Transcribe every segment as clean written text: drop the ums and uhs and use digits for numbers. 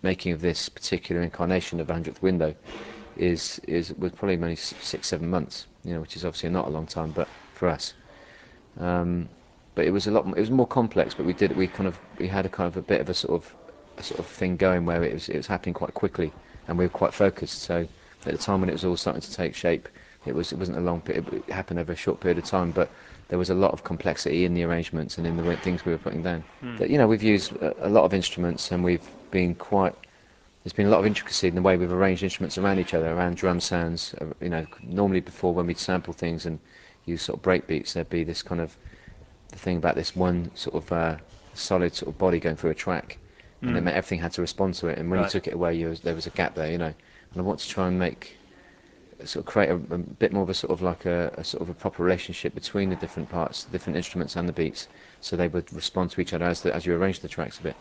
making of this particular incarnation of 100th Window was probably only 6-7 months, which is obviously not a long time, but for us. But it was it was more complex. But we had a kind of a bit of a sort of thing going where it was happening quite quickly, and we were quite focused. So at the time when it was all starting to take shape, it wasn't a long period. It happened over a short period of time, but there was a lot of complexity in the arrangements and in the things we were putting down. That we've used a lot of instruments, and we've been quite. There's been a lot of intricacy in the way we've arranged instruments around each other, around drum sounds. Normally before, when we'd sample things and use sort of break beats, there'd be this kind of the thing about this one sort of solid sort of body going through a track, and it meant everything had to respond to it. And when you Right. took it away, there was a gap there. And I want to try and create a bit more of a sort of like a sort of a proper relationship between the different parts, the different instruments and the beats, so they would respond to each other as you arrange the tracks a bit.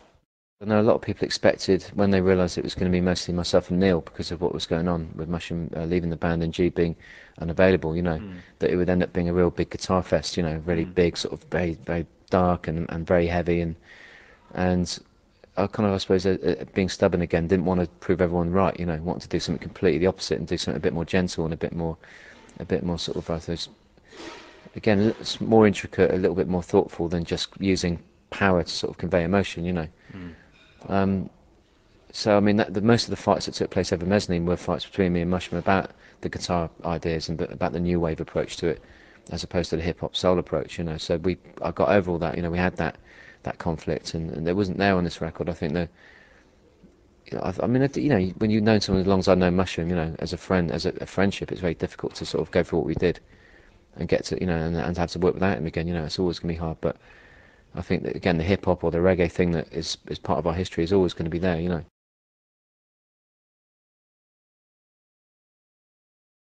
I know a lot of people expected, when they realised it was going to be mostly myself and Neil because of what was going on with Mushroom leaving the band and G being unavailable, that it would end up being a real big guitar fest, really big, sort of very, very dark and very heavy. And I kind of, I suppose, being stubborn again, didn't want to prove everyone right, wanted to do something completely the opposite and do something a bit more gentle and a bit more sort of, I suppose, again, it's more intricate, a little bit more thoughtful than just using power to sort of convey emotion. So I mean, most of the fights that took place over Mezzanine were fights between me and Mushroom about the guitar ideas and about the new wave approach to it, as opposed to the hip hop soul approach. So I got over all that. We had that conflict, and there wasn't there on this record. I think that. I mean, when you've known someone as long as I've known Mushroom, as a friend, as a friendship, it's very difficult to sort of go through what we did and get to, and have to work without him again. It's always going to be hard. But I think that again, the hip hop or the reggae thing that is part of our history is always going to be there.